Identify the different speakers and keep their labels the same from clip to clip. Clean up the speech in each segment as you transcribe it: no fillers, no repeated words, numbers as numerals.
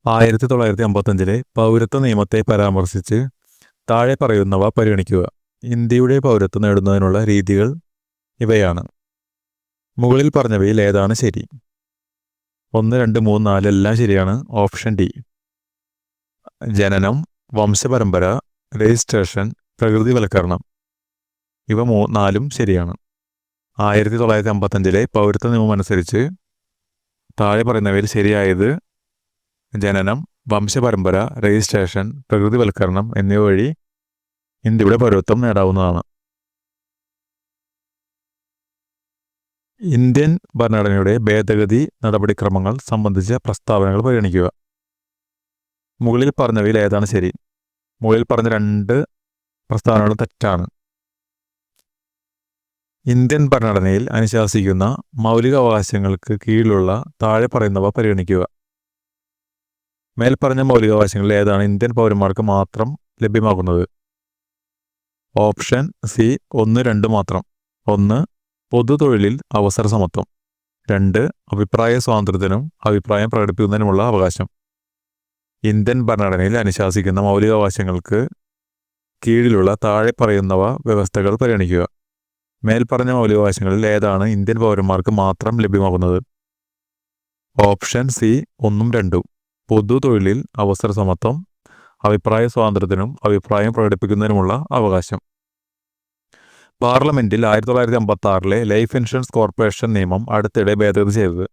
Speaker 1: 1955 പൗരത്വ നിയമത്തെ പരാമർശിച്ച് താഴെ പറയുന്നവ പരിഗണിക്കുക. ഇന്ത്യയുടെ പൗരത്വം നേടുന്നതിനുള്ള രീതികൾ ഇവയാണ്. മുകളിൽ പറഞ്ഞവയിൽ ഏതാണ് ശരി? 1, 2, 3, 4 എല്ലാം ശരിയാണ്. Option D. ജനനം, വംശപരമ്പര, രജിസ്ട്രേഷൻ, പ്രകൃതിവൽക്കരണം ഇവ 4ഉം ശരിയാണ്. 1955 പൗരത്വ നിയമം അനുസരിച്ച് താഴെ പറയുന്നവയിൽ ശരിയായത് ജനനം, വംശപരമ്പര, രജിസ്ട്രേഷൻ, പ്രകൃതിവൽക്കരണം എന്നിവ വഴി ഇന്ത്യയുടെ പൗരത്വം നേടാവുന്നതാണ്. ഇന്ത്യൻ ഭരണഘടനയുടെ ഭേദഗതി നടപടിക്രമങ്ങൾ സംബന്ധിച്ച പ്രസ്താവനകൾ പരിഗണിക്കുക. മുകളിൽ പറഞ്ഞവയിൽ ഏതാണ് ശരി? മുകളിൽ പറഞ്ഞ 2 പ്രസ്താവനകളും തെറ്റാണ്. ഇന്ത്യൻ ഭരണഘടനയിൽ അനുശാസിക്കുന്ന മൗലിക അവകാശങ്ങൾക്ക് കീഴിലുള്ള താഴെ പറയുന്നവ പരിഗണിക്കുക. മേൽപ്പറഞ്ഞ മൗലികാവകാശങ്ങളിൽ ഏതാണ് ഇന്ത്യൻ പൗരന്മാർക്ക് മാത്രം ലഭ്യമാകുന്നത്? ഓപ്ഷൻ സി 1, 2 മാത്രം. 1. പൊതു തൊഴിലിൽ അവസര സമത്വം. 2. അഭിപ്രായ സ്വാതന്ത്ര്യത്തിനും അഭിപ്രായം പ്രകടിപ്പിക്കുന്നതിനുമുള്ള അവകാശം. ഇന്ത്യൻ ഭരണഘടനയിൽ അനുശാസിക്കുന്ന മൗലികാവകാശങ്ങൾക്ക് കീഴിലുള്ള താഴെ പറയുന്നവ വ്യവസ്ഥകൾ പരിഗണിക്കുക. മേൽപ്പറഞ്ഞ മൗലികാവകാശങ്ങളിൽ ഏതാണ് ഇന്ത്യൻ പൗരന്മാർക്ക് മാത്രം ലഭ്യമാകുന്നത്? ഓപ്ഷൻ സി 1ഉം 2ഉം. പൊതു തൊഴിലിൽ അവസര സമത്വം, അഭിപ്രായ സ്വാതന്ത്ര്യത്തിനും അഭിപ്രായം പ്രകടിപ്പിക്കുന്നതിനുമുള്ള അവകാശം. പാർലമെന്റിൽ 1956 ലൈഫ് ഇൻഷുറൻസ് കോർപ്പറേഷൻ നിയമം അടുത്തിടെ ഭേദഗതി ചെയ്തത്?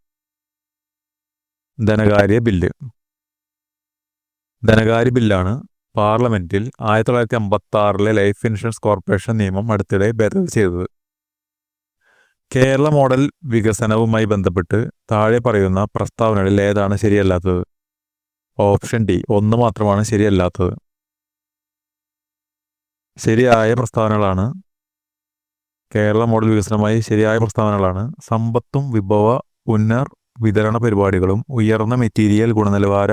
Speaker 1: ധനകാര്യ ബില്ല്. ധനകാര്യ ബില്ലാണ് പാർലമെന്റിൽ 1956 ലൈഫ് ഇൻഷുറൻസ് കോർപ്പറേഷൻ നിയമം അടുത്തിടെ ഭേദഗതി ചെയ്തത്. കേരള മോഡൽ വികസനവുമായി ബന്ധപ്പെട്ട് താഴെ പറയുന്ന പ്രസ്താവനകളിൽ ഏതാണ് ശരിയല്ലാത്തത്? ഓപ്ഷൻ ഡി 1 മാത്രമാണ് ശരിയല്ലാത്തത്. ശരിയായ പ്രസ്താവനകളാണ് കേരള മോഡൽ വികസനവുമായി ശരിയായ പ്രസ്താവനകളാണ്: സമ്പത്തും വിഭവ പുനർവിതരണ പരിപാടികളും ഉയർന്ന മെറ്റീരിയൽ ഗുണനിലവാര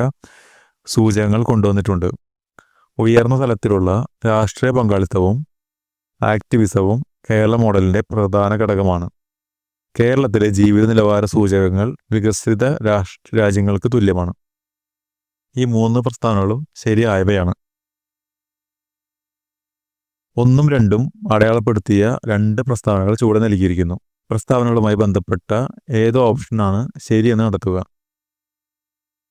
Speaker 1: സൂചകങ്ങൾ കൊണ്ടുവന്നിട്ടുണ്ട്. ഉയർന്ന തലത്തിലുള്ള രാഷ്ട്രീയ പങ്കാളിത്തവും ആക്ടിവിസവും കേരള മോഡലിൻ്റെ പ്രധാന ഘടകമാണ്. കേരളത്തിലെ ജീവിത നിലവാര സൂചകങ്ങൾ വികസിത രാജ്യങ്ങൾക്ക് തുല്യമാണ്. ഈ 3 പ്രസ്താവനകളും ശരിയായവയാണ്. 1ഉം 2ഉം അടയാളപ്പെടുത്തിയ 2 പ്രസ്താവനകൾ ചുവടെ നൽകിയിരിക്കുന്നു. പ്രസ്താവനകളുമായി ബന്ധപ്പെട്ട ഏത് ഓപ്ഷനാണ് ശരിയെന്ന് കണ്ടെത്തുക.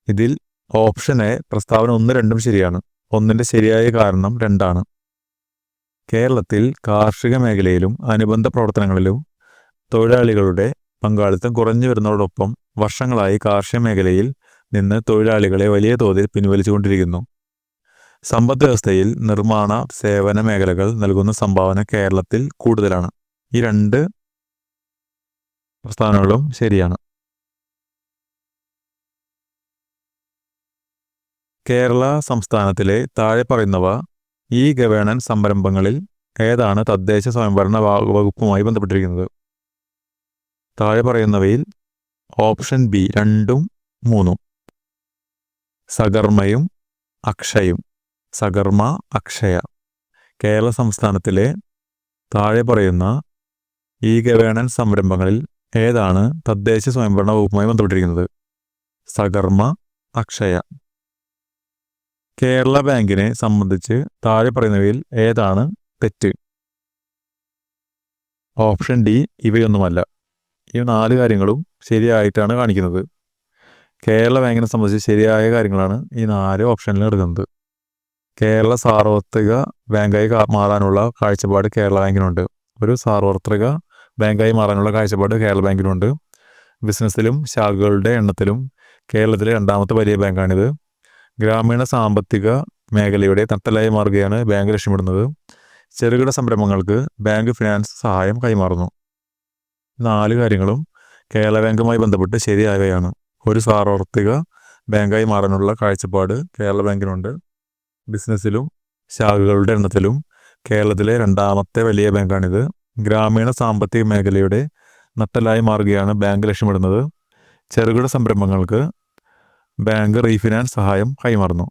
Speaker 1: ഇതിൽ ഓപ്ഷൻ എ പ്രസ്താവന 1, 2ഉം ശരിയാണ്. 1ന്റെ ശരിയായ കാരണം 2ആണ്. കേരളത്തിൽ കാർഷിക മേഖലയിലും അനുബന്ധ പ്രവർത്തനങ്ങളിലും തൊഴിലാളികളുടെ പങ്കാളിത്തം കുറഞ്ഞു വരുന്നതോടൊപ്പം വർഷങ്ങളായി കാർഷിക മേഖലയിൽ നിന്ന് തൊഴിലാളികളെ വലിയ തോതിൽ പിൻവലിച്ചുകൊണ്ടിരിക്കുന്നു. സമ്പദ് വ്യവസ്ഥയിൽ നിർമ്മാണ സേവന മേഖലകൾ നൽകുന്ന സംഭാവന കേരളത്തിൽ കൂടുതലാണ്. ഈ 2 പ്രസ്താവനകളും ശരിയാണ്. കേരള സംസ്ഥാനത്തിലെ താഴെ പറയുന്നവ ഈ ഗവേണൻസ് സംരംഭങ്ങളിൽ ഏതാണ് തദ്ദേശ സ്വയംഭരണ വകുപ്പുമായി ബന്ധപ്പെട്ടിരിക്കുന്നത്? താഴെ പറയുന്നവയിൽ ഓപ്ഷൻ ബി 2ഉം 3ഉം. സകർമ്മയും അക്ഷയും. സകർമ്മ, അക്ഷയ. കേരള സംസ്ഥാനത്തിലെ താഴെ പറയുന്ന ഈ ഗവേണൻസ് സംരംഭങ്ങളിൽ ഏതാണ് തദ്ദേശ സ്വയംഭരണ വകുപ്പുമായി ബന്ധപ്പെട്ടിരിക്കുന്നത്? സകർമ്മ, അക്ഷയ. കേരള ബാങ്കിനെ സംബന്ധിച്ച് താഴെ പറയുന്നവയിൽ ഏതാണ് തെറ്റ്? ഓപ്ഷൻ ഡി ഇവയൊന്നുമല്ല. ഈ 4 കാര്യങ്ങളും ശരിയായിട്ടാണ് കാണിക്കുന്നത്. കേരള ബാങ്കിനെ സംബന്ധിച്ച് ശരിയായ കാര്യങ്ങളാണ് ഈ 4 ഓപ്ഷനിൽ എടുക്കുന്നത്. കേരള സാർവത്രിക ബാങ്കായി മാറാനുള്ള കാഴ്ചപ്പാട് കേരള ബാങ്കിനുണ്ട്. ഒരു സാർവത്രിക ബാങ്കായി മാറാനുള്ള കാഴ്ചപ്പാട് കേരള ബാങ്കിനുണ്ട്. ബിസിനസ്സിലും ശാഖകളുടെ എണ്ണത്തിലും കേരളത്തിലെ 2ാമത്തെ വലിയ ബാങ്കാണിത്. ഗ്രാമീണ സാമ്പത്തിക മേഖലയുടെ നട്ടെല്ലായി മാറുകയാണ് ബാങ്ക് ലക്ഷ്യമിടുന്നത്. ചെറുകിട സംരംഭങ്ങൾക്ക് ബാങ്ക് ഫിനാൻസ് സഹായം കൈമാറുന്നു. 4 കാര്യങ്ങളും കേരള ബാങ്കുമായി ബന്ധപ്പെട്ട് ശരിയായവയാണ്. ഒരു സാർവത്രിക ബാങ്കായി മാറാനുള്ള കാഴ്ചപ്പാട് കേരള ബാങ്കിനുണ്ട്. ബിസിനസ്സിലും ശാഖകളുടെ എണ്ണത്തിലും കേരളത്തിലെ 2ാമത്തെ വലിയ ബാങ്കാണിത്. ഗ്രാമീണ സാമ്പത്തിക മേഖലയുടെ നട്ടെല്ലായി മാറുകയാണ് ബാങ്ക് ലക്ഷ്യമിടുന്നത്. ചെറുകിട സംരംഭങ്ങൾക്ക് ബാങ്ക് റീഫിനാൻസ് സഹായം കൈമാറുന്നു.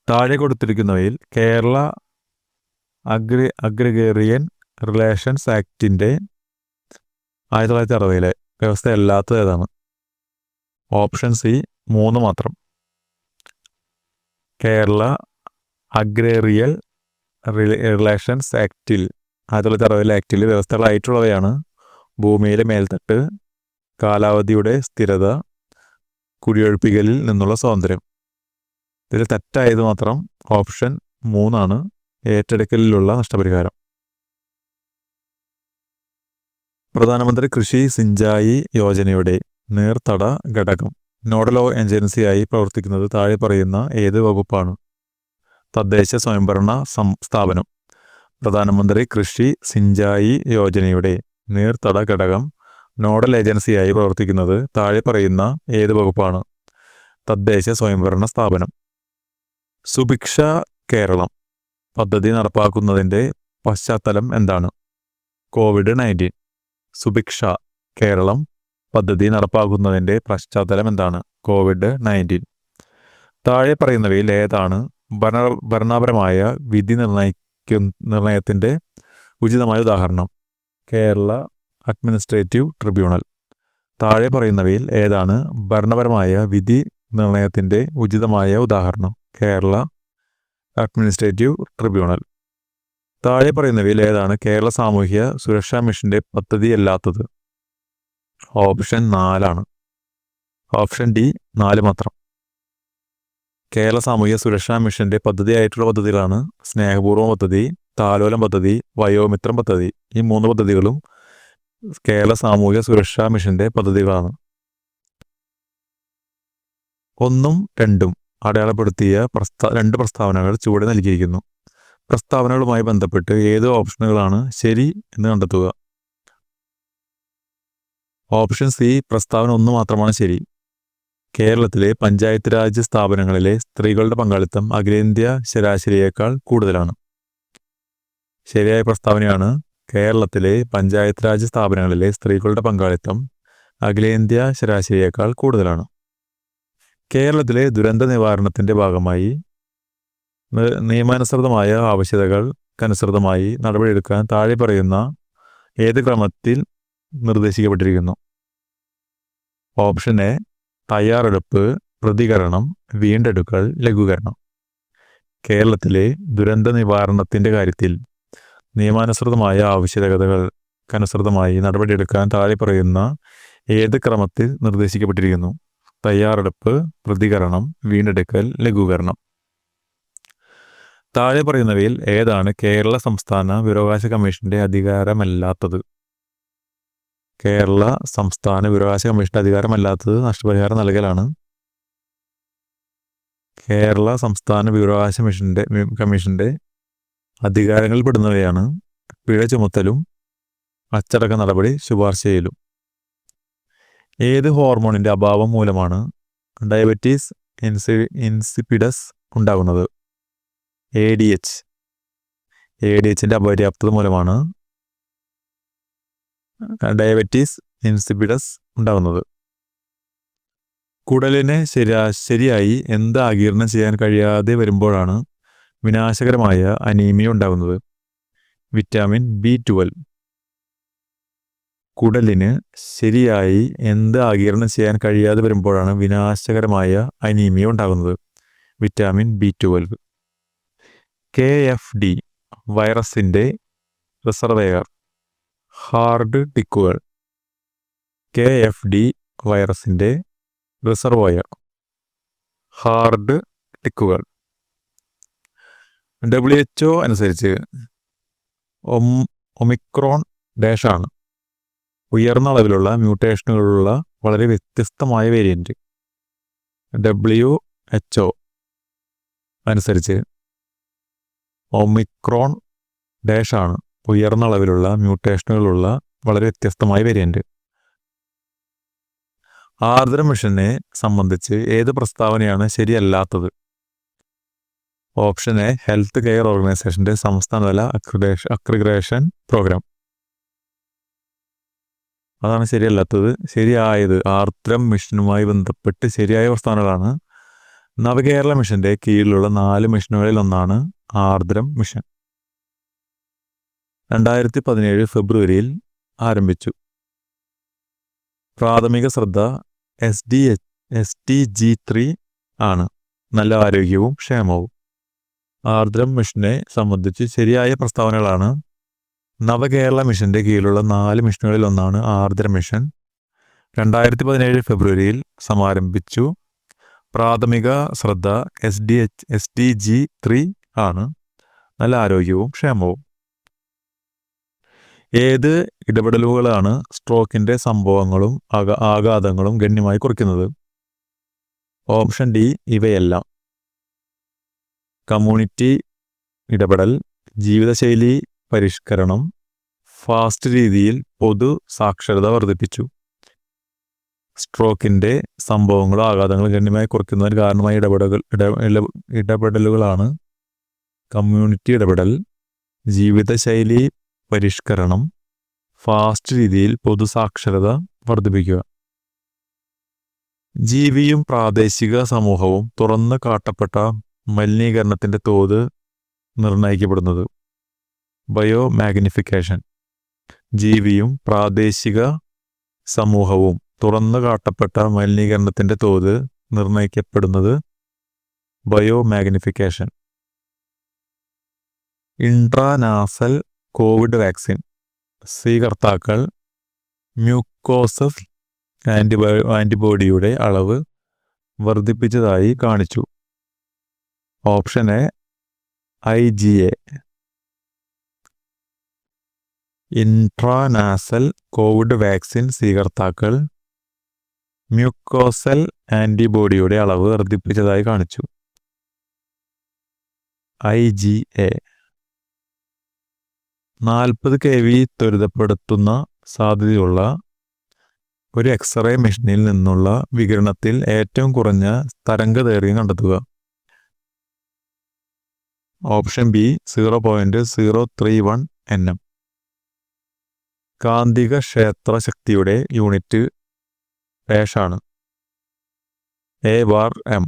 Speaker 1: താഴെ കൊടുത്തിരിക്കുന്നവയിൽ കേരള അഗ്രിഗേറിയൻ റിലേഷൻസ് ആക്ടിൻ്റെ 1960 വ്യവസ്ഥയല്ലാത്തത് ഏതാണ്? ഓപ്ഷൻ സി 3 മാത്രം. കേരള അഗ്രേറിയൽ റിലേഷൻസ് ആക്റ്റിൽ 1960 ആക്റ്റിൽ വ്യവസ്ഥകളായിട്ടുള്ളവയാണ് ഭൂമിയിലെ മേൽത്തട്ട്, കാലാവധിയുടെ സ്ഥിരത, കുടിയൊഴിപ്പിക്കലിൽ നിന്നുള്ള സ്വാതന്ത്ര്യം. ഇതിൽ തെറ്റായത് മാത്രം ഓപ്ഷൻ 3 ഏറ്റെടുക്കലിലുള്ള നഷ്ടപരിഹാരം. പ്രധാനമന്ത്രി കൃഷി സിഞ്ചായി യോജനയുടെ നീർത്തട ഘടകം നോഡൽ ഏജൻസിയായി പ്രവർത്തിക്കുന്നത് താഴെ പറയുന്ന ഏത് വകുപ്പാണ്? തദ്ദേശ സ്വയംഭരണ സ്ഥാപനം. പ്രധാനമന്ത്രി കൃഷി സിഞ്ചായി യോജനയുടെ നീർത്തട ഘടകം നോഡൽ ഏജൻസിയായി പ്രവർത്തിക്കുന്നത് താഴെ പറയുന്ന ഏത് വകുപ്പാണ്? തദ്ദേശ സ്വയംഭരണ സ്ഥാപനം. സുഭിക്ഷ കേരളം പദ്ധതി നടപ്പാക്കുന്നതിൻ്റെ പശ്ചാത്തലം എന്താണ്? COVID-19. സുഭിക്ഷ കേരളം പദ്ധതി നടപ്പാക്കുന്നതിൻ്റെ പശ്ചാത്തലം എന്താണ്? COVID-19. താഴെ പറയുന്നവയിൽ ഏതാണ് ഭരണപരമായ വിധി നിർണയത്തിൻ്റെ ഉചിതമായ ഉദാഹരണം? Kerala administrative tribunal. താഴെ പറയുന്നവയിൽ ഏതാണ് ഭരണപരമായ വിധി നിർണയത്തിൻ്റെ ഉചിതമായ ഉദാഹരണം? Kerala administrative tribunal. താഴെ പറയുന്നവയിൽ ഏതാണ് കേരള സാമൂഹ്യ സുരക്ഷാ മിഷന്റെ പദ്ധതിയല്ലാത്തത്? ഓപ്ഷൻ 4. ഓപ്ഷൻ ഡി 4 മാത്രം. കേരള സാമൂഹ്യ സുരക്ഷാ മിഷന്റെ പദ്ധതിയായിട്ടുള്ള പദ്ധതികളാണ് സ്നേഹപൂർവ്വം പദ്ധതി, താലോലം പദ്ധതി, വയോമിത്രം പദ്ധതി. ഈ 3 പദ്ധതികളും കേരള സാമൂഹ്യ സുരക്ഷാ മിഷന്റെ പദ്ധതികളാണ്. 1ഉം 2ഉം അടയാളപ്പെടുത്തിയ 2 പ്രസ്താവനകൾ ചുവടെ നൽകിയിരിക്കുന്നു. പ്രസ്താവനകളുമായി ബന്ധപ്പെട്ട് ഏത് ഓപ്ഷനുകളാണ് ശരി എന്ന് കണ്ടെത്തുക. ഓപ്ഷൻ സി പ്രസ്താവന 1 മാത്രമാണ് ശരി. കേരളത്തിലെ പഞ്ചായത്ത് രാജ് സ്ഥാപനങ്ങളിലെ സ്ത്രീകളുടെ പങ്കാളിത്തം അഖിലേന്ത്യാ ശരാശരിയേക്കാൾ കൂടുതലാണ്. ശരിയായ പ്രസ്താവനയാണ് കേരളത്തിലെ പഞ്ചായത്ത് രാജ് സ്ഥാപനങ്ങളിലെ സ്ത്രീകളുടെ പങ്കാളിത്തം അഖിലേന്ത്യാ ശരാശരിയേക്കാൾ കൂടുതലാണ്. കേരളത്തിലെ ദുരന്ത നിവാരണത്തിൻ്റെ ഭാഗമായി നിയമാനുസൃതമായ ആവശ്യകതകൾക്കനുസൃതമായി നടപടിയെടുക്കാൻ താഴെ പറയുന്ന ഏത് ക്രമത്തിൽ നിർദ്ദേശിക്കപ്പെട്ടിരിക്കുന്നു? ഓപ്ഷൻ എ തയ്യാറെടുപ്പ്, പ്രതികരണം, വീണ്ടെടുക്കൽ, ലഘൂകരണം. കേരളത്തിലെ ദുരന്ത നിവാരണത്തിൻ്റെ കാര്യത്തിൽ നിയമാനുസൃതമായ ആവശ്യകതകൾക്കനുസൃതമായി നടപടിയെടുക്കാൻ താഴെ പറയുന്ന ഏത് ക്രമത്തിൽ നിർദ്ദേശിക്കപ്പെട്ടിരിക്കുന്നു? തയ്യാറെടുപ്പ്, പ്രതികരണം, വീണ്ടെടുക്കൽ, ലഘൂകരണം. താഴെ പറയുന്നവയിൽ ഏതാണ് കേരള സംസ്ഥാന വിവരാവകാശ കമ്മീഷന്റെ അധികാരമല്ലാത്തത്? കേരള സംസ്ഥാന വിവരാവകാശ കമ്മീഷന്റെ അധികാരമല്ലാത്തത് നഷ്ടപരിഹാരം നൽകലാണ്. കേരള സംസ്ഥാന വിവരാവകാശ കമ്മീഷന്റെ അധികാരങ്ങളിൽ പെടുന്നവയാണ് പിഴ ചുമത്തലും അച്ചടക്ക നടപടി ശുപാർശ ചെയ്യലും. ഏത് ഹോർമോണിന്റെ അഭാവം മൂലമാണ് ഡയബറ്റീസ് ഇൻസിപ്പിഡസ് ഉണ്ടാകുന്നത്? ADH. ADHന്റെ അപര്യാപ്തത മൂലമാണ് ഡയബറ്റീസ് ഇൻസിപ്പിഡസ് ഉണ്ടാകുന്നത്. കുടലിനെ ശരിയായി എന്ത് ആഗിരണം ചെയ്യാൻ കഴിയാതെ വരുമ്പോഴാണ് വിനാശകരമായ അനീമിയ ഉണ്ടാകുന്നത്? Vitamin B12. കുടലിന് ശരിയായി എന്ത് ആഗിരണം ചെയ്യാൻ കഴിയാതെ വരുമ്പോഴാണ് വിനാശകരമായ അനീമിയ ഉണ്ടാകുന്നത്? Vitamin B12. KFD വൈറസിൻ്റെ റിസർവെയർ ഹാർഡ് ടിക്കുകൾ. KFD വൈറസിൻ്റെ റിസർവോയർ ഹാർഡ് ടിക്കുകൾ. WHO അനുസരിച്ച് ഒമിക്രോൺ ഡാഷാണ് ഉയർന്ന അളവിലുള്ള മ്യൂട്ടേഷനുകളുള്ള വളരെ വ്യത്യസ്തമായ വേരിയൻറ്റ്. WHO അനുസരിച്ച് ഒമിക്രോൺ ഡാഷാണ് ഉയർന്ന അളവിലുള്ള മ്യൂട്ടേഷനുകളുള്ള വളരെ വ്യത്യസ്തമായ വേരിയൻറ്റ്. ആർദ്ര മിഷനെ സംബന്ധിച്ച് ഏത് പ്രസ്താവനയാണ് ശരിയല്ലാത്തത്? ഓപ്ഷൻ എ ഹെൽത്ത് കെയർ ഓർഗനൈസേഷന്റെ സംസ്ഥാനതല അക്രിഗ്രേഷൻ പ്രോഗ്രാം. അതാണ് ശരിയല്ലാത്തത്. ശരിയായത് ആർദ്രം മിഷനുമായി ബന്ധപ്പെട്ട് ശരിയായ പ്രസ്താവനകളാണ്. നവകേരള മിഷന്റെ കീഴിലുള്ള 4 മിഷനുകളിൽ ഒന്നാണ് ആർദ്രം മിഷൻ. 2017 ഫെബ്രുവരിയിൽ ആരംഭിച്ചു. പ്രാഥമിക ശ്രദ്ധ SDG3 ആണ്. നല്ല ആരോഗ്യവും ക്ഷേമവും. ആർദ്രം മിഷനെ സംബന്ധിച്ച് ശരിയായ പ്രസ്താവനകളാണ്: നവകേരള മിഷന്റെ കീഴിലുള്ള 4 മിഷനുകളിൽ ഒന്നാണ് ആർദ്ര മിഷൻ. 2017 ഫെബ്രുവരിയിൽ സമാരംഭിച്ചു. പ്രാഥമിക ശ്രദ്ധ SDG3 ആണ്: നല്ല ആരോഗ്യവും ക്ഷേമവും. ഏത് ഇടപെടലുകളാണ് സ്ട്രോക്കിന്റെ സംഭവങ്ങളും ആഘാതങ്ങളും ഗണ്യമായി കുറയ്ക്കുന്നത്? ഓപ്ഷൻ ഡി ഇവയെല്ലാം. കമ്മ്യൂണിറ്റി ഇടപെടൽ, ജീവിതശൈലി പരിഷ്കരണം, ഫാസ്റ്റ് രീതിയിൽ പൊതു സാക്ഷരത വർദ്ധിപ്പിച്ചു. സ്ട്രോക്കിന്റെ സംഭവങ്ങളോ ആഘാതങ്ങളും ഗണ്യമായി കുറയ്ക്കുന്നതിന് കാരണമായ ഇടപെടലുകളാണ് കമ്മ്യൂണിറ്റി ഇടപെടൽ, ജീവിതശൈലി പരിഷ്കരണം, ഫാസ്റ്റ് രീതിയിൽ പൊതുസാക്ഷരത വർദ്ധിപ്പിക്കുക. ജീവിയും പ്രാദേശിക സമൂഹവും തുറന്നു കാട്ടപ്പെട്ട മലിനീകരണത്തിന്റെ തോത് നിർണ്ണയിക്കപ്പെടുന്നത്? Bio magnification. ജീവിയും പ്രാദേശിക സമൂഹവും തുറന്നു കാട്ടപ്പെട്ട മലിനീകരണത്തിന്റെ തോത് നിർണ്ണയിക്കപ്പെടുന്നത്? Biomagnification. Intranasal Covid vaccine സ്വീകർത്താക്കൾ മ്യൂക്കോസസ് ആന്റിബോഡിയുടെ അളവ് വർദ്ധിപ്പിച്ചതായി കാണിച്ചു. Option A IgA. Intranasal Covid vaccine സ്വീകർത്താക്കൾ മ്യൂക്കോസൽ ആന്റിബോഡിയുടെ അളവ് വർദ്ധിപ്പിച്ചതായി കാണിച്ചു. IgA. 40 kV ത്വരിതപ്പെടുത്തുന്ന സാധ്യതയുള്ള ഒരു എക്സ്റേ മെഷീനിൽ നിന്നുള്ള വികിരണത്തിൽ ഏറ്റവും കുറഞ്ഞ തരംഗദൈർഘ്യം കണ്ടെത്തുക. Option B 0.031 nm. കാന്തിക ക്ഷേത്ര ശക്തിയുടെ യൂണിറ്റ് ഡാഷാണ്? A/m.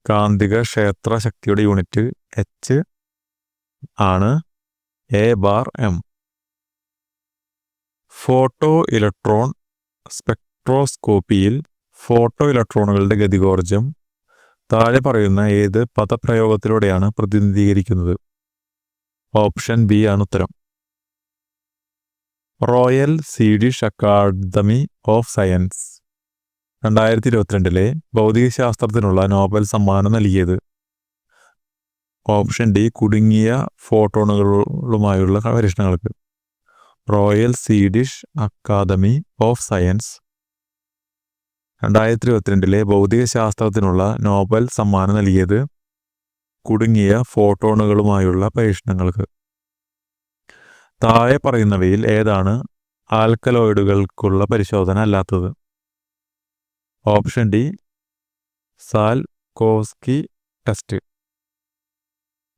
Speaker 1: കാന്തിക ക്ഷേത്ര ശക്തിയുടെ യൂണിറ്റ് H ആണ്. A/m. ഫോട്ടോ ഇലക്ട്രോൺ സ്പെക്ട്രോസ്കോപ്പിയിൽ ഫോട്ടോ ഇലക്ട്രോണുകളുടെ ഗതികോർജം താഴെ പറയുന്ന ഏത് പദപ്രയോഗത്തിലൂടെയാണ് പ്രതിനിധീകരിക്കുന്നത്? ഓപ്ഷൻ ബി ആണ് ഉത്തരം. Royal Swedish Academy of Science 2022 ഭൗതികശാസ്ത്രത്തിനുള്ള നോബൽ സമ്മാനം നൽകിയത്? ഓപ്ഷൻ ഡി കുടുങ്ങിയ ഫോട്ടോണുകളുമായുള്ള പരീക്ഷണങ്ങൾക്ക്. Royal Swedish Academy of Science 2022 ഭൗതികശാസ്ത്രത്തിനുള്ള നോബൽ സമ്മാനം നൽകിയത് കുടുങ്ങിയ ഫോട്ടോണുകളുമായുള്ള പരീക്ഷണങ്ങൾക്ക്. താഴെ പറയുന്നവയിൽ ഏതാണ് ആൽക്കലോയിഡുകൾക്കുള്ള പരിശോധന അല്ലാത്തത്? Option D Salkowski test.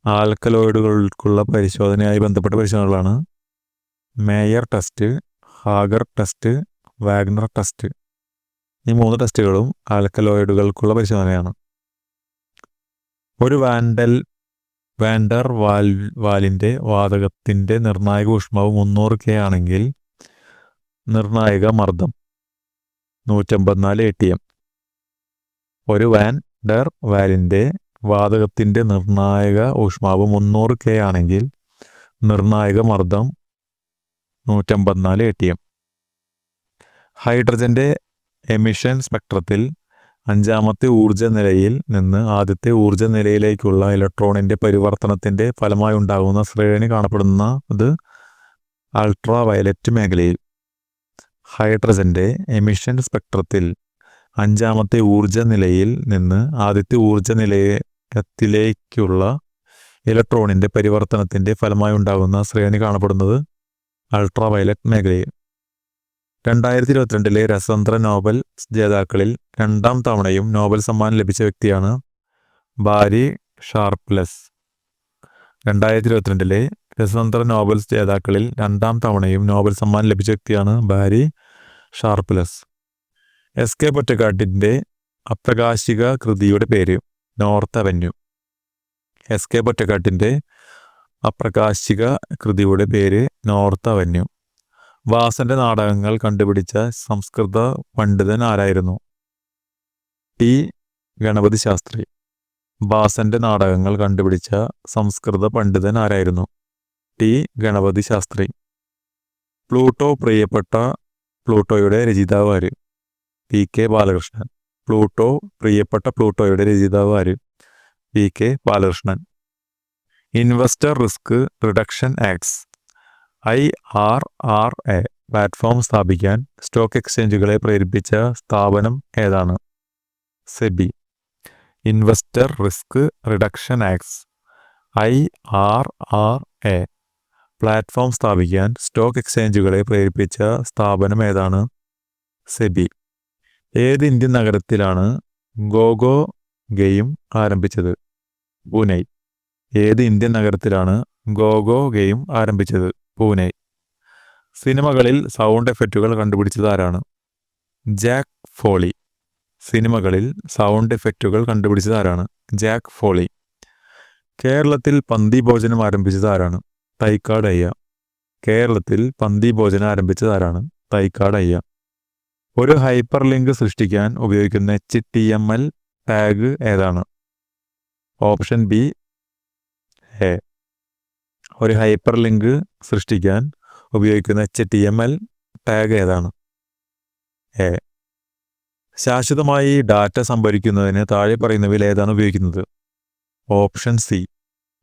Speaker 1: ആൽക്കലോയിഡുകൾക്കുള്ള പരിശോധനയായി ബന്ധപ്പെട്ട പരിശോധനകളാണ് Mayer test, Hager test, Wagner test. ഈ 3 ടെസ്റ്റുകളും ആൽക്കലോയിഡുകൾക്കുള്ള പരിശോധനയാണ്. ഒരു വാൻഡർ വാലിന്റെ വാതകത്തിന്റെ നിർണായക ഊഷ്മാവ് 300 K ആണെങ്കിൽ നിർണായക മർദ്ദം 154 atm. ഒരു വാൻഡർ വാലിന്റെ വാതകത്തിന്റെ നിർണായക ഊഷ്മാവ് 300 K ആണെങ്കിൽ നിർണായക മർദ്ദം 154 atm. ഹൈഡ്രജന്റെ എമിഷൻ സ്പെക്ട്രത്തിൽ 5ാമത്തെ ഊർജ നിലയിൽ നിന്ന് ആദ്യത്തെ ഊർജ നിലയിലേക്കുള്ള ഇലക്ട്രോണിന്റെ പരിവർത്തനത്തിന്റെ ഫലമായി ഉണ്ടാകുന്ന ശ്രേണി കാണപ്പെടുന്നത് അൾട്രാ വയലറ്റ് മേഖലയിൽ. ഹൈഡ്രജന്റെ എമിഷൻ സ്പെക്ട്രത്തിൽ 5ാമത്തെ ഊർജ നിലയിൽ നിന്ന് ആദ്യത്തെ ഊർജ നിലയത്തിലേക്കുള്ള ഇലക്ട്രോണിന്റെ പരിവർത്തനത്തിന്റെ ഫലമായി ഉണ്ടാകുന്ന ശ്രേണി കാണപ്പെടുന്നത് അൾട്രാ വയലറ്റ് മേഖലയിൽ. 2022 രസതന്ത്ര നോബൽ ജേതാക്കളിൽ 2ാം തവണയും നോബൽ സമ്മാനം ലഭിച്ച വ്യക്തിയാണ് ബാരി ഷാർപ്ലെസ്. 2022 രസതന്ത്ര നോബൽ ജേതാക്കളിൽ 2ാം തവണയും നോബൽ സമ്മാനം ലഭിച്ച വ്യക്തിയാണ് ബാരി ഷാർപ്ലെസ്. SK പൊറ്റക്കാട്ടിന്റെ അപ്രകാശിക കൃതിയുടെ പേര്? North avenue. SK പൊറ്റക്കാട്ടിന്റെ അപ്രകാശിക കൃതിയുടെ പേര് നോർത്ത് അവന്യൂ. വാസന്റെ നാടകങ്ങൾ കണ്ടുപിടിച്ച സംസ്കൃത പണ്ഡിതൻ ആരായിരുന്നു? ടി ഗണപതി ശാസ്ത്രി. ഭാസന്റെ നാടകങ്ങൾ കണ്ടുപിടിച്ച സംസ്കൃത പണ്ഡിതൻ ആരായിരുന്നു? ടി ഗണപതി ശാസ്ത്രി. പ്ലൂട്ടോയുടെ രചയിതാവ് ആര്? P K Balakrishnan. പ്രിയപ്പെട്ട പ്ലൂട്ടോയുടെ രചയിതാവ് ആര്? P K Balakrishnan. Investor risk reduction acts IRRA platform സ്ഥാപിക്കാൻ സ്റ്റോക്ക് എക്സ്ചേഞ്ചുകളെ പ്രേരിപ്പിച്ച സ്ഥാപനം ഏതാണ്? SEBI. Investor risk reduction acts IRRA platform സ്ഥാപിക്കാൻ സ്റ്റോക്ക് എക്സ്ചേഞ്ചുകളെ പ്രേരിപ്പിച്ച സ്ഥാപനം ഏതാണ്? സെബി. ഏത് ഇന്ത്യൻ നഗരത്തിലാണ് ഗോഗോ ഗെയിം ആരംഭിച്ചത്? പൂനെ. ഏത് ഇന്ത്യൻ നഗരത്തിലാണ് ഗോഗോ ഗെയിം ആരംഭിച്ചത്? പൂനെ. സിനിമകളിൽ സൗണ്ട് എഫക്റ്റുകൾ കണ്ടുപിടിച്ചത് ആരാണ്? Jack Foley. സിനിമകളിൽ സൗണ്ട് എഫക്റ്റുകൾ കണ്ടുപിടിച്ചത് ആരാണ്? Jack Foley. കേരളത്തിൽ പന്തി ഭോജനം ആരംഭിച്ചത് ആരാണ്? തൈക്കാട് അയ്യ. കേരളത്തിൽ പന്തി ഭോജനം ആരംഭിച്ചത് ആരാണ്? തൈക്കാട് അയ്യ. ഒരു ഹൈപ്പർ ലിങ്ക് സൃഷ്ടിക്കാൻ ഉപയോഗിക്കുന്ന HTML ടാഗ് ഏതാണ്? Option B A. ഒരു ഹൈപ്പർ ലിങ്ക് സൃഷ്ടിക്കാൻ ഉപയോഗിക്കുന്ന HTML ടാഗ് ഏതാണ്? എ. ശാശ്വതമായി ഡാറ്റ സംഭരിക്കുന്നതിന് താഴെ പറയുന്നവയിൽ ഏതാണ് ഉപയോഗിക്കുന്നത്? ഓപ്ഷൻ സി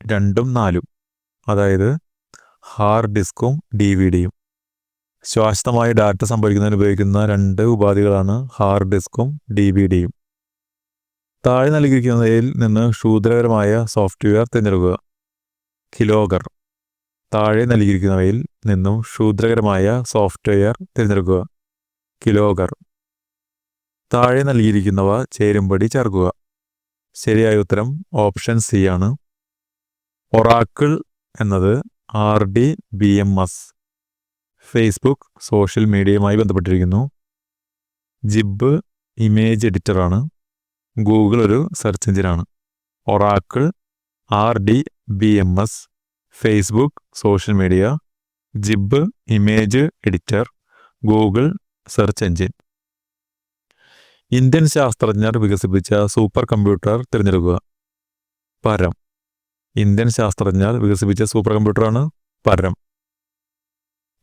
Speaker 1: 2ഉം 4ഉം, അതായത് ഹാർഡ് ഡിസ്കും DVD-യും. ശാശ്വതമായി ഡാറ്റ സംഭരിക്കുന്നതിന് ഉപയോഗിക്കുന്ന 2 ഉപാധികളാണ് ഹാർഡ് ഡിസ്കും DVD-യും. താഴെ നൽകിയിരിക്കുന്നതിൽ നിന്ന് ക്ഷുദ്രകരമായ സോഫ്റ്റ്വെയർ തിരഞ്ഞെടുക്കുക. കിലോഗർ. താഴെ നൽകിയിരിക്കുന്നവയിൽ നിന്നും ക്ഷുദ്രകരമായ സോഫ്റ്റ്വെയർ തിരഞ്ഞെടുക്കുക. കിലോഗർ. താഴെ നൽകിയിരിക്കുന്നവ ചേരുംപടി ചേർക്കുക. ശരിയായ ഉത്തരം ഓപ്ഷൻ സി ആണ്. ഒറാക്കിൾ എന്നത് RDBMS ഫേസ്ബുക്ക് സോഷ്യൽ മീഡിയയുമായി ബന്ധപ്പെട്ടിരിക്കുന്നു. ജിബ് ഇമേജ് എഡിറ്ററാണ്. ഗൂഗിൾ ഒരു സെർച്ച് എഞ്ചിനാണ്. Oracle, RDBMS, Facebook social media, GIMP image editor, Google search engine. Indian ശാസ്ത്രജ്ഞർ വികസിപ്പിച്ച സൂപ്പർ കമ്പ്യൂട്ടർ തിരഞ്ഞെടുക്കുക. പരം. ഇന്ത്യൻ ശാസ്ത്രജ്ഞർ വികസിപ്പിച്ച സൂപ്പർ കമ്പ്യൂട്ടറാണ് പരം.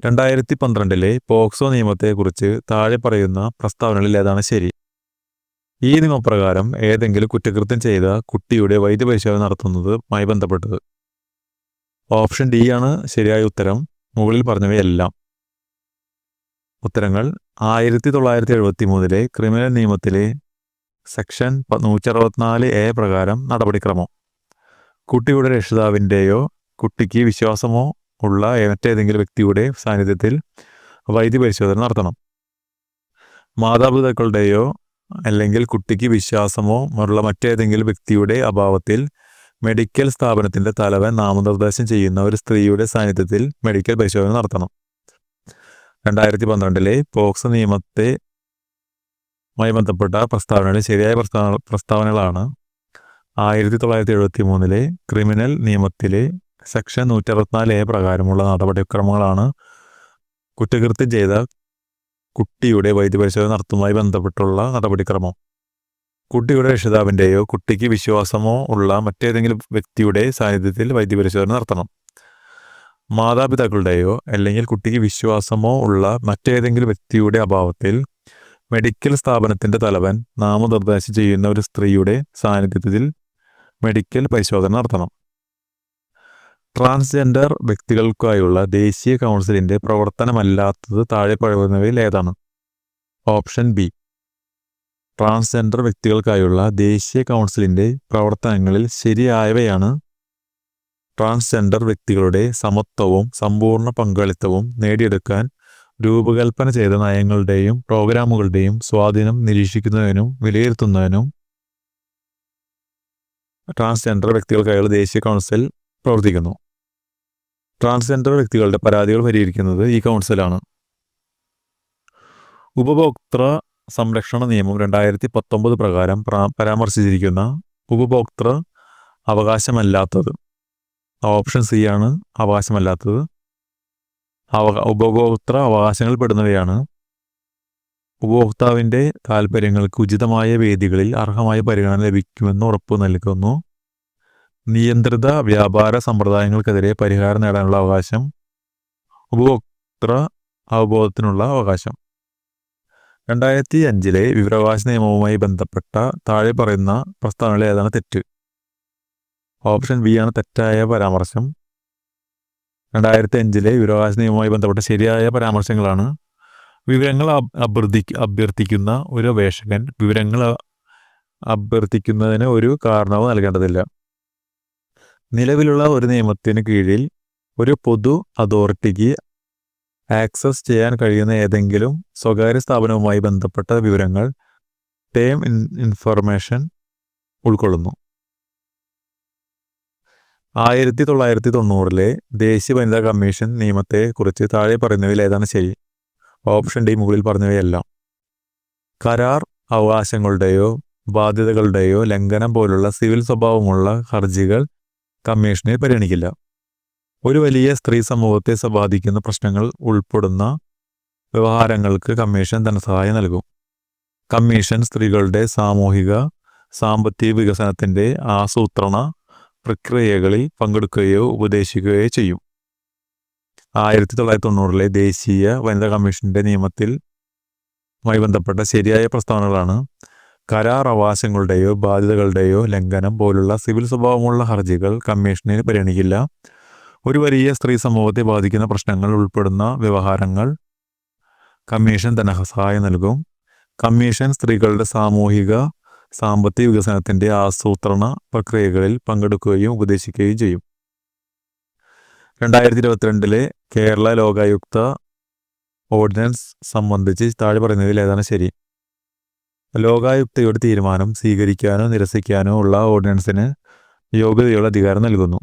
Speaker 1: 2012 പോക്സോ നിയമത്തെക്കുറിച്ച് താഴെ പറയുന്ന പ്രസ്താവനകളിൽ ഏതാണ് ശരി? ഈ നിയമപ്രകാരം ഏതെങ്കിലും കുറ്റകൃത്യം ചെയ്ത കുട്ടിയുടെ വൈദ്യപരിശോധന നടത്തുന്നതുമായി ബന്ധപ്പെട്ടത്. ഓപ്ഷൻ ഡി ആണ് ശരിയായ ഉത്തരം. മുകളിൽ പറഞ്ഞവയെല്ലാം. ഉത്തരങ്ങൾ 1973 ക്രിമിനൽ നിയമത്തിലെ സെക്ഷൻ 164A പ്രകാരം നടപടിക്രമം. കുട്ടിയുടെ രക്ഷിതാവിൻ്റെയോ കുട്ടിക്ക് വിശ്വാസമോ ഉള്ള മറ്റേതെങ്കിലും വ്യക്തിയുടെ സാന്നിധ്യത്തിൽ വൈദ്യപരിശോധന നടത്തണം. മാതാപിതാക്കളുടെയോ അല്ലെങ്കിൽ കുട്ടിക്ക് വിശ്വാസമോ ഉള്ള മറ്റേതെങ്കിലും വ്യക്തിയുടെ അഭാവത്തിൽ മെഡിക്കൽ സ്ഥാപനത്തിൻ്റെ തലവൻ നാമനിർദ്ദേശം ചെയ്യുന്ന ഒരു സ്ത്രീയുടെ സാന്നിധ്യത്തിൽ മെഡിക്കൽ പരിശോധന നടത്തണം. 2012 പോക്സോ നിയമത്തെയുമായി ബന്ധപ്പെട്ട പ്രസ്താവനകളിൽ ശരിയായ പ്രസ്താവനകളാണ് 1973 ക്രിമിനൽ നിയമത്തിലെ സെക്ഷൻ 164A പ്രകാരമുള്ള നടപടിക്രമങ്ങളാണ് കുറ്റകൃത്യം ചെയ്ത കുട്ടിയുടെ വൈദ്യപരിശോധന നടത്തുന്നതുമായി ബന്ധപ്പെട്ടുള്ള നടപടിക്രമം. കുട്ടിയുടെ രക്ഷിതാവിൻ്റെയോ കുട്ടിക്ക് വിശ്വാസമോ ഉള്ള മറ്റേതെങ്കിലും വ്യക്തിയുടെ സാന്നിധ്യത്തിൽ വൈദ്യപരിശോധന നടത്തണം. മാതാപിതാക്കളുടെയോ അല്ലെങ്കിൽ കുട്ടിക്ക് വിശ്വാസമോ ഉള്ള മറ്റേതെങ്കിലും വ്യക്തിയുടെ അഭാവത്തിൽ മെഡിക്കൽ സ്ഥാപനത്തിൻ്റെ തലവൻ നാമനിർദ്ദേശം ചെയ്യുന്ന ഒരു സ്ത്രീയുടെ സാന്നിധ്യത്തിൽ മെഡിക്കൽ പരിശോധന നടത്തണം. ട്രാൻസ്ജെൻഡർ വ്യക്തികൾക്കായുള്ള ദേശീയ കൗൺസിലിൻ്റെ പ്രവർത്തനമല്ലാത്തത് താഴെ പറയുന്നവയിൽ ഏതാണ്? Option B. ട്രാൻസ്ജെൻഡർ വ്യക്തികൾക്കായുള്ള ദേശീയ കൗൺസിലിൻ്റെ പ്രവർത്തനങ്ങളിൽ ശരിയായവയാണ് ട്രാൻസ്ജെൻഡർ വ്യക്തികളുടെ സമത്വവും സമ്പൂർണ്ണ പങ്കാളിത്തവും നേടിയെടുക്കാൻ രൂപകൽപ്പന ചെയ്ത നയങ്ങളുടെയും പ്രോഗ്രാമുകളുടെയും സ്വാധീനം നിരീക്ഷിക്കുന്നതിനും വിലയിരുത്തുന്നതിനും ട്രാൻസ്ജെൻഡർ വ്യക്തികൾക്കായുള്ള ദേശീയ കൗൺസിൽ പ്രവർത്തിക്കുന്നു. ട്രാൻസ്ജെൻഡർ വ്യക്തികളുടെ പരാതികൾ പരിഹരിക്കുന്നത് ഈ കൗൺസിലാണ്. ഉപഭോക്തൃ സംരക്ഷണ നിയമം 2019 പ്രകാരം പരാമർശിച്ചിരിക്കുന്ന ഉപഭോക്തൃ അവകാശമല്ലാത്തത്. ഓപ്ഷൻ സി ആണ് അവകാശമല്ലാത്തത്. ഉപഭോക്തൃ അവകാശങ്ങളിൽ പെടുന്നവയാണ് ഉപഭോക്താവിൻ്റെ താൽപ്പര്യങ്ങൾക്ക് ഉചിതമായ വേദികളിൽ അർഹമായ പരിഗണന ലഭിക്കുമെന്ന് ഉറപ്പു നൽകുന്നു. നിയന്ത്രിത വ്യാപാര സമ്പ്രദായങ്ങൾക്കെതിരെ പരിഹാരം നേടാനുള്ള അവകാശം. ഉപഭോക്തൃ അവബോധത്തിനുള്ള അവകാശം. 2005 വിവരാവകാശ നിയമവുമായി ബന്ധപ്പെട്ട താഴെ പറയുന്ന പ്രസ്താവനകളിൽ ഏതാണ് തെറ്റ്? ഓപ്ഷൻ ബി ആണ് തെറ്റായ പരാമർശം. 2005 വിവരാവകാശ നിയമവുമായി ബന്ധപ്പെട്ട ശരിയായ പരാമർശങ്ങളാണ്: വിവരങ്ങൾ അഭ്യർത്ഥിക്കുന്ന ഒരു അപേക്ഷകൻ വിവരങ്ങൾ അഭ്യർത്ഥിക്കുന്നതിന് ഒരു കാരണവും നൽകേണ്ടതില്ല. നിലവിലുള്ള ഒരു നിയമത്തിന് കീഴിൽ ഒരു പൊതു അതോറിറ്റിക്ക് ആക്സസ് ചെയ്യാൻ കഴിയുന്ന ഏതെങ്കിലും സ്വകാര്യ സ്ഥാപനവുമായി ബന്ധപ്പെട്ട വിവരങ്ങൾ ടേം ഇൻഫർമേഷൻ ഉൾക്കൊള്ളുന്നു. 1990 ദേശീയ വനിതാ കമ്മീഷൻ നിയമത്തെക്കുറിച്ച് താഴെ പറയുന്നവയിൽ ഏതാണ് ശരി? ഓപ്ഷൻ ഡി മുകളിൽ പറഞ്ഞവയെല്ലാം. കരാർ അവകാശങ്ങളുടെയോ ബാധ്യതകളുടെയോ ലംഘനം പോലുള്ള സിവിൽ സ്വഭാവമുള്ള ഹർജികൾ കമ്മീഷനെ പരിഗണിക്കില്ല. ഒരു വലിയ സ്ത്രീ സമൂഹത്തെ ബാധിക്കുന്ന പ്രശ്നങ്ങൾ ഉൾപ്പെടുന്ന വ്യവഹാരങ്ങൾക്ക് കമ്മീഷൻ ധനസഹായം നൽകും. കമ്മീഷൻ സ്ത്രീകളുടെ സാമൂഹിക സാമ്പത്തിക വികസനത്തിൻ്റെ ആസൂത്രണ പ്രക്രിയകളിൽ പങ്കെടുക്കുകയോ ഉപദേശിക്കുകയോ ചെയ്യും. 1990 ദേശീയ വനിതാ കമ്മീഷന്റെ നിയമത്തിലുമായി ബന്ധപ്പെട്ട ശരിയായ പ്രസ്താവനകളാണ്: കരാർ അവകാശങ്ങളുടെയോ ബാധ്യതകളുടെയോ ലംഘനം പോലുള്ള സിവിൽ സ്വഭാവമുള്ള ഹർജികൾ കമ്മീഷനെ പരിഗണിക്കില്ല. ഒരു വലിയ സ്ത്രീ സമൂഹത്തെ ബാധിക്കുന്ന പ്രശ്നങ്ങൾ ഉൾപ്പെടുന്ന വ്യവഹാരങ്ങൾ കമ്മീഷൻ ധനസഹായം നൽകും. കമ്മീഷൻ സ്ത്രീകളുടെ സാമൂഹിക സാമ്പത്തിക വികസനത്തിൻ്റെ ആസൂത്രണ പ്രക്രിയകളിൽ പങ്കെടുക്കുകയും ഉപദേശിക്കുകയും ചെയ്യും. 2022 കേരള ലോകായുക്ത ഓർഡിനൻസ് സംബന്ധിച്ച് താഴെ പറയുന്നതിൽ ഏതാണ് ശരി? ലോകായുക്തയുടെ തീരുമാനം സ്വീകരിക്കാനോ നിരസിക്കാനോ ഉള്ള ഓർഡിനൻസിന് യോഗ്യതയുള്ള അധികാരം നൽകുന്നു.